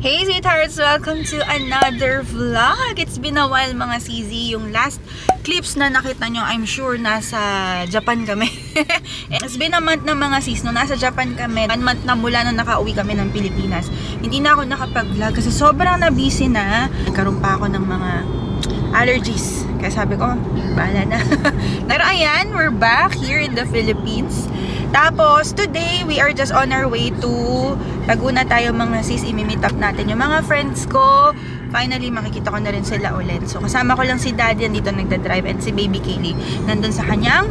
Hey sweethearts! Welcome to another vlog! It's been a while mga CZ. Yung last clips na nakita nyo, I'm sure nasa Japan kami. It's been a month na mga sis, no? Nasa Japan kami. 1 month na mula nung nakauwi kami ng Pilipinas. Hindi na ako nakapag-vlog kasi sobrang na-busy na. Nagkaroon pa ako ng mga allergies. Kaya sabi ko, bahala na. Pero ayan, we're back here in the Philippines. Tapos, today, we are just on our way to Laguna tayo mga sis. Imi-meet up natin yung mga friends ko. Finally, makikita ko na rin sila ulit. So, kasama ko lang si Daddy, dito nagda-drive, and si Baby Kaylee nandun sa kanyang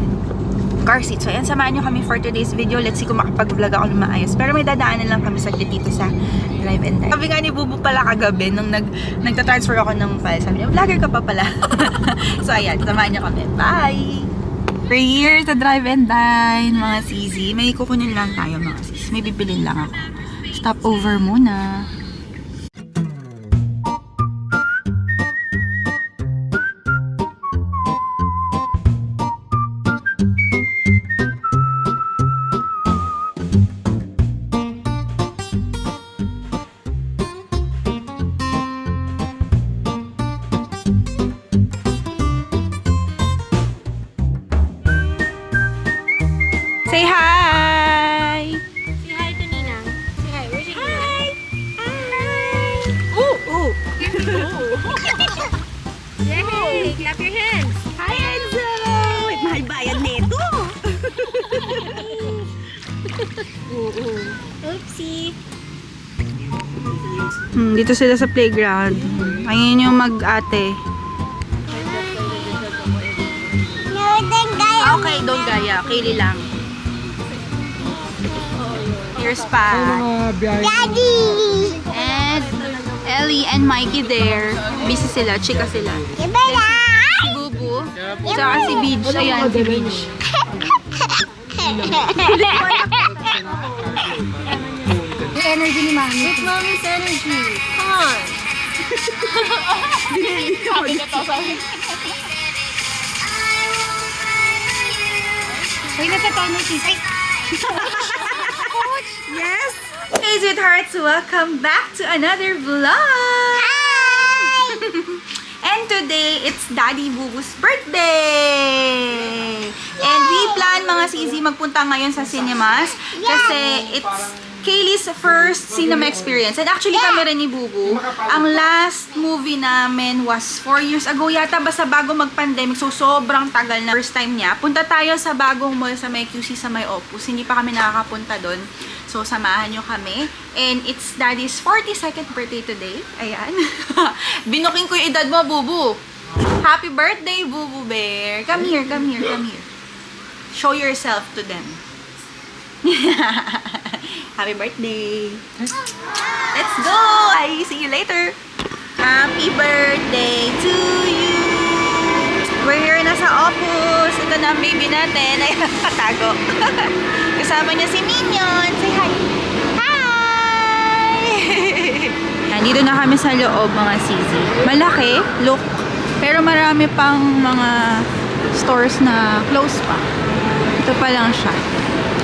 car seat. So, ayan, samahan nyo kami for today's video. Let's see kung makapag-vlog ako ng maayos. Pero may dadaanan lang kami saglit dito sa drive and drive. Sabi nga ni Bubu pala kagabi, nung nagta-transfer ako ng file, sabi niya, vlogger ka pa pala. So, ayan, samahan nyo kami. Bye! We're here sa drive and dine, mga CZ. May kukunin lang tayo, mga sis. May bibilin lang ako. Stop over muna. Say hi! Say hi to Nina. Say hi. Where's your Hi! Hi! Ooh! Ooh! Yay! Clap your hands. Hi, Enzo! Wait, mahal bayan neto! Oopsie. Dito sila sa playground. Ayun yung mag-ate. Okay, don't gaya. Kaylee lang. Here's pa. Daddy! And Ellie and Mikey there. Busy sila. Chika sila. Si Bubu. Tsaka si Beach. Ayan, si Beach. Yung energy ni Mami. It's Mommy's energy. Come on. Uy, nasa tono sis. Yes! Hey sweethearts! Welcome back to another vlog! Hi! And today, it's Daddy Bubu's birthday! And we plan mga CZ magpunta ngayon sa cinemas kasi it's Kaylee's first cinema experience. And actually kami rin ni Bubu, ang last movie namin was 4 years ago yata, basta bago mag-pandemic. So sobrang tagal na first time niya. Punta tayo sa bagong mall sa may QC sa may Opus. Hindi pa kami nakakapunta doon. So samahan nyo kami. And it's Daddy's 42nd birthday today. Ayan. Binuking ko yung edad mo, Bubu. Happy birthday, Bubu Bear. Come here, come here, come here. Show yourself to them. Happy birthday! Let's go! I see you later! Happy birthday to you! We're here na sa Opus. Ito na ang baby natin. Ay, katago. Kasama niya si Minion. Say hi! Hi! Nandito na kami sa loob, mga CZ. Malaki, look. Pero marami pang mga stores na close pa. Ito pa lang siya.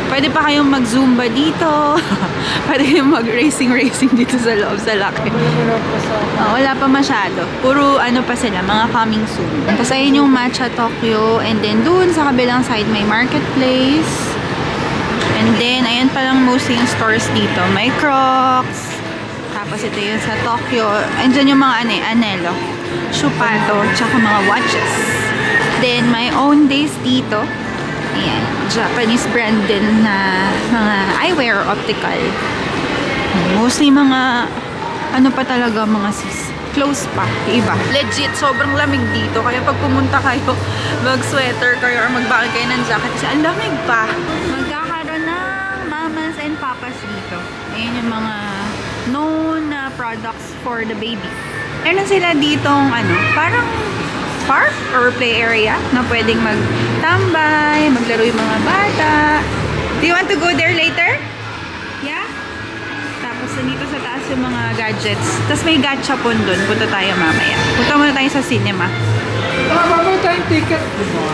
Pwede pa kayong mag-zumba dito. Pwede kayong mag-racing dito sa loob sa laki. Wala pa masyado. Puro ano pa sila, mga coming soon. Tapos ayun yung Matcha Tokyo. And then dun sa kabilang side may marketplace. And then ayan pa lang mostly yung stores dito. May Crocs. Tapos ito yung sa Tokyo. Andyan yung mga Anello. Shupato. Tsaka mga watches. Then my own days dito. Ayan, Japanese brand din na mga eyewear, optical. Mostly mga, ano pa talaga mga sis, close pa, iba. Legit, sobrang lamig dito. Kaya pag pumunta kayo, mag-sweater kayo or magbakal kayo ng jacket kasi ang lamig pa. Magkakaroon ng mamas and papas dito. Ayan yung mga known na products for the baby. Meron sila ditong, ano, parang park or play area na pwedeng magtambay, maglaro yung mga bata. Do you want to go there later? Yeah? Tapos nandito sa taas yung mga gadgets. Tapos may gachapon dun. Punta tayo mamaya. Punta muna tayo sa cinema. Mababa tayong ticket.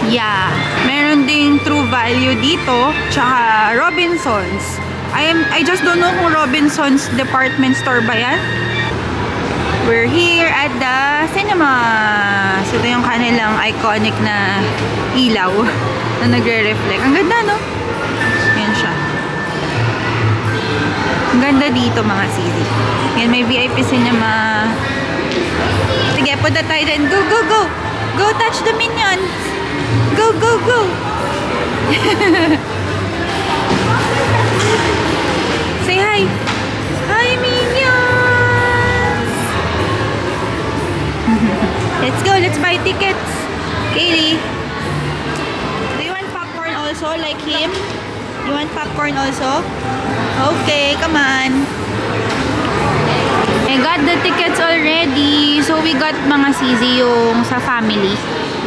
Yeah. Meron ding True Value dito. Tsaka Robinsons. I just don't know kung Robinsons department store ba yan. We're here at the cinema. So, ito yung kanilang iconic na ilaw na nagre-reflect. Ang ganda, no? Yan siya. Ang ganda dito, mga sili. Yan, may VIP cinema. Sige, punta tayo din. Go, go, go! Go touch the minions! Go, go, go! Say hi! Hi, minions! Let's go, let's buy tickets! Kaylee! Do you want popcorn also, like him? You want popcorn also? Okay, come on! I got the tickets already. So, we got mga sisi yung sa family.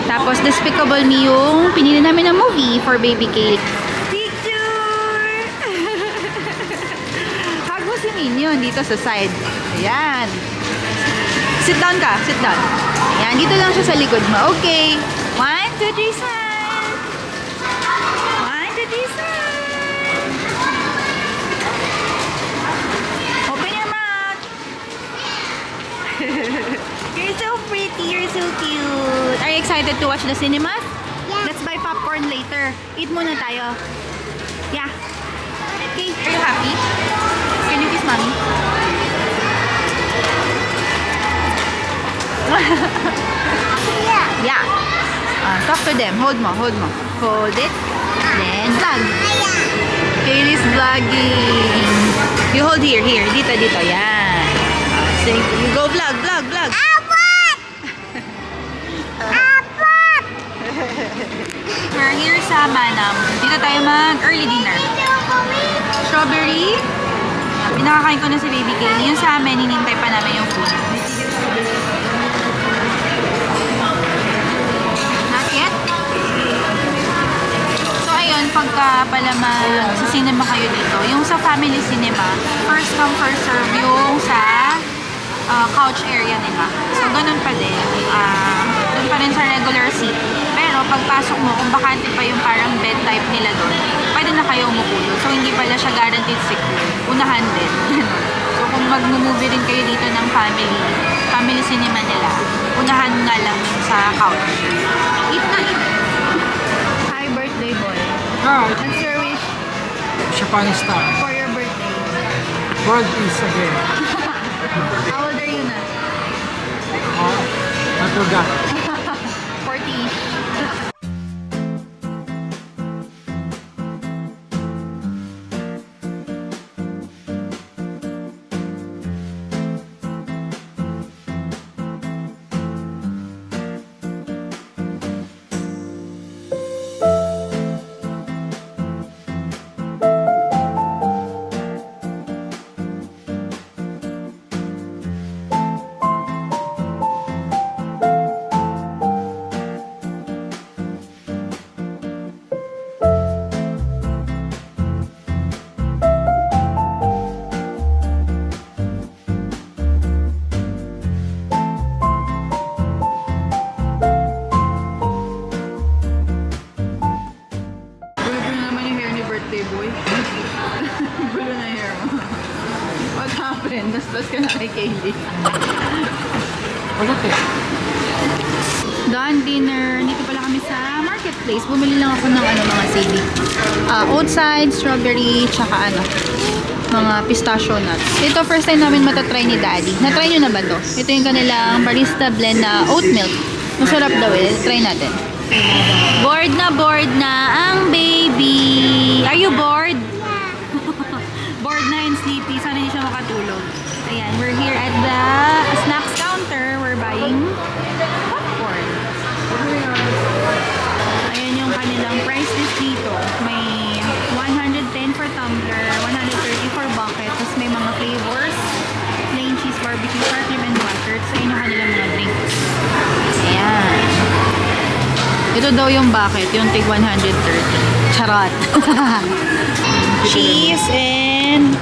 Tapos, Despicable Me yung pinili namin na movie for baby Kaylee. Picture! Hug mo si Minion dito sa side. Ayan. Sit down ka. Sit down. Ayan. Dito lang siya sa likod mo. Okay. 1, 2, 3, smile. 1, 2, 3, smile. Open your mouth. You're so pretty. You're so cute. Are you excited to watch the cinemas? Yeah. Let's buy popcorn later. Eat muna tayo. Yeah. Okay. Are you happy? Can you kiss mommy? Yeah. Yeah. Talk to them. Hold mo. Hold mo. Hold it. Then vlog. Kaylee's vlogging. You hold here. Here. Dito, dito. Yan. Say, you go vlog, vlog, vlog. Apat! Apat! We're here sa Manam. Dito tayo mag-early dinner. Strawberry. Pinakakain ko na si Baby Kaylee. Yung sa amin, hinintay pa namin yung food. Not yet? So, ayun, pagka pala sa cinema kayo dito, yung sa family cinema, first come, first serve yung sa couch area nila. So, ganun pa din. Doon pa rin sa regular seat. Pero, pagpasok mo, kung bakante pa yung parang bed type nila doon, pwede na kayo umupo doon. So, hindi pala siya guaranteed secure. Unahan din. So, kung mag-movie din kayo dito ng family cinema nila, unahan nga lang yung sa couch. Eat na eat. Hi, birthday boy. Ah, What's your wish Japan star. for your birthday? World is again. How old are you na? Oh, I forgot. 40-ish. Gulo na naman yung hair ni birthday boy. Gulo na hair mo. What happened? Nastas ka na kay Kaylee. Ulit eh. Done dinner. Dito pala kami sa marketplace. Bumili lang ako ng mga sili. Oat side, strawberry, tsaka mga pistachio nuts. Ito first time namin matatry ni Daddy. Na-try nyo na ba to? Ito yung kanilang barista blend na oat milk. Masarap daw eh. Try natin. Bored na ang baby. Are you bored? Bored na and sleepy. Sana hindi siya makatulog. Ayan, we're here at the snacks counter. We're buying popcorn. Ayan yung kanilang price list dito. May 110 for tumbler, 130 for bucket, tapos may mga flavors, plain cheese, barbecue, sour cream, and water. Sa inyo kanilang mga drinks. Ayan. Ito daw yung bucket, yung tig 130. Charot. Cheese and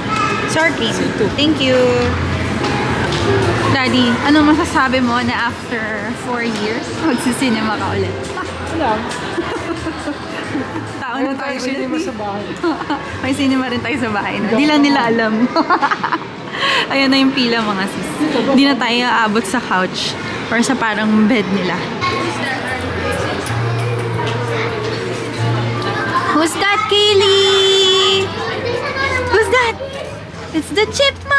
sour cream. Thank you. Daddy, ano masasabi mo na after 4 years, magsisinema ka ulit? Wala. Tao na Meron tayo tayo cinema ulit. sa bahay. May cinema rin tayo sa bahay. No? Di lang nila alam. Ayan na yung pila mga sis. Hindi na tayo aabot sa couch or sa parang bed nila. Who's that, Kaylee? Who's that? It's the chipmunks!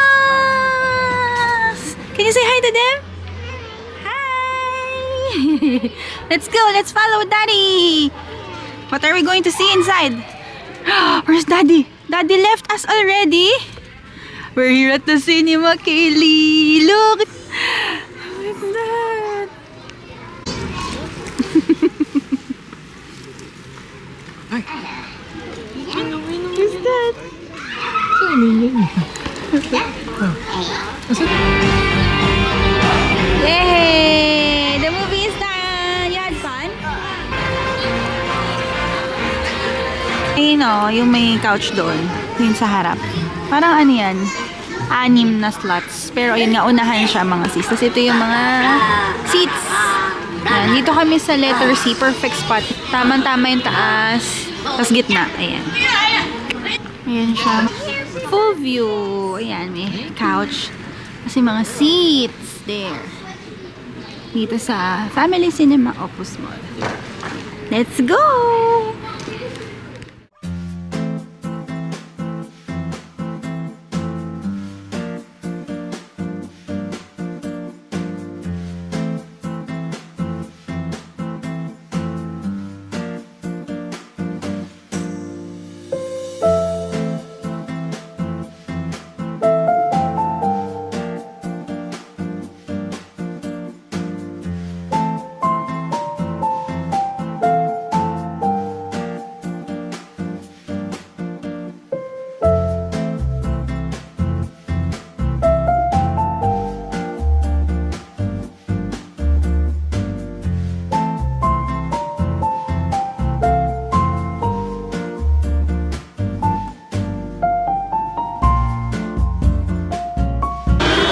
Can you say hi to them? Hi! Let's go! Let's follow Daddy! What are we going to see inside? Where's Daddy? Daddy left us already? We're here at the cinema, Kaylee! Look! What's that? Ay! What's that? Ano yun? Yay! The movie is done! You had fun? Ayun o, yung may couch doon. Yung sa harap. Parang ano yan? 6 na slots. Pero ayun nga, unahan siya mga sis. Tapos ito yung mga seats. Yan. Dito kami sa letter C. Perfect spot. Tamang-tama yung taas. Tapos gitna. Ayan. Ayan siya. Full view. Ayan, may couch. Kasi mga seats. There. Dito sa Family Cinema Opus Mall. Let's go!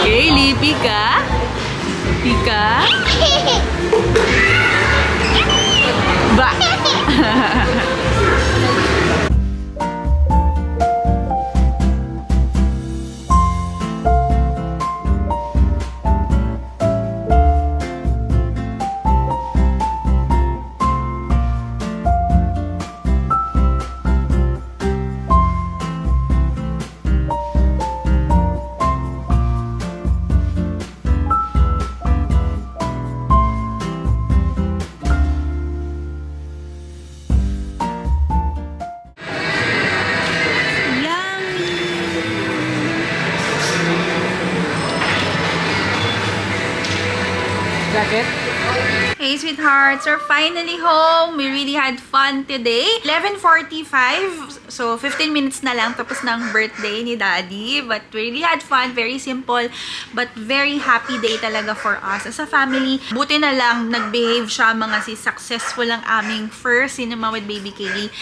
Kaylee, pika? Pika? Ba? Jacket? Hey sweethearts, we're finally home. We really had fun today. 11:45, so 15 minutes na lang tapos ng birthday ni Daddy. But we really had fun, very simple, but very happy day talaga for us as a family. Buti na lang nag-behave siya mga successful ang aming first cinema with Baby Kaylee.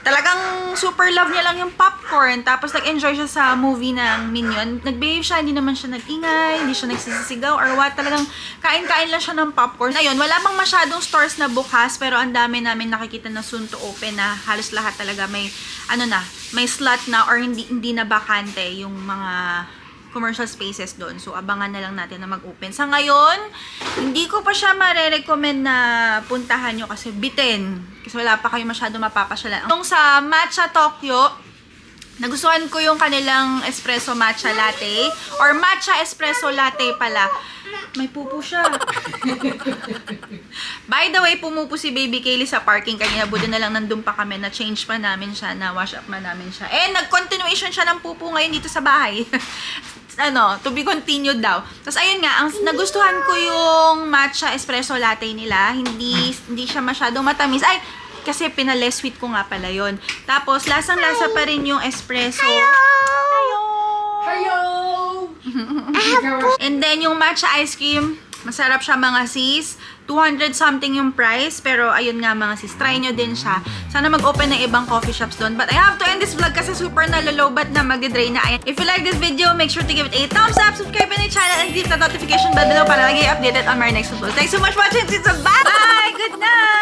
Talagang super love niya lang yung popcorn, tapos nag-enjoy siya sa movie ng Minion. Nag-behave siya, hindi naman siya nag-ingay, hindi siya nagsisisigaw or what. Talagang kain-kain lang siya ng popcorn. Ayun, wala pang masyadong stores na bukas, pero ang dami namin nakikita na soon to open na halos lahat talaga may ano na, may slot na or hindi na bakante yung mga commercial spaces doon. So abangan na lang natin na mag-open. Sa ngayon, hindi ko pa siya mare-recommend na puntahan nyo kasi bitin. Kasi wala pa kayo masyado mapapasyalan. Yung sa Matcha Tokyo, nagustuhan ko yung kanilang espresso matcha latte or matcha espresso latte pala. May pupo siya. By the way, pumupo si Baby Kaylee sa parking kanina. Buti na lang nandun pa kami. Na-change pa namin siya. Na-wash up pa namin siya. And nag-continuation siya ng pupo ngayon dito sa bahay. Ano, to be continued daw. Tapos ayun nga, ang nagustuhan ko yung matcha espresso latte nila. Hindi siya masyadong matamis. Ay, kasi pinale sweet ko nga pala yun. Tapos, lasang-lasa pa rin yung espresso. Hello! And then, yung matcha ice cream, masarap siya mga sis. 200 something yung price. Pero, ayun nga mga sis, try nyo din siya. Sana mag-open ng ibang coffee shops doon. But I have to end this vlog kasi super nalolobat na magdi-drain na. Ayan. If you like this video, make sure to give it a thumbs up, subscribe to the channel, and hit the notification bell below para lagi updated on my next upload. Thanks so much for watching. Bye! Good night!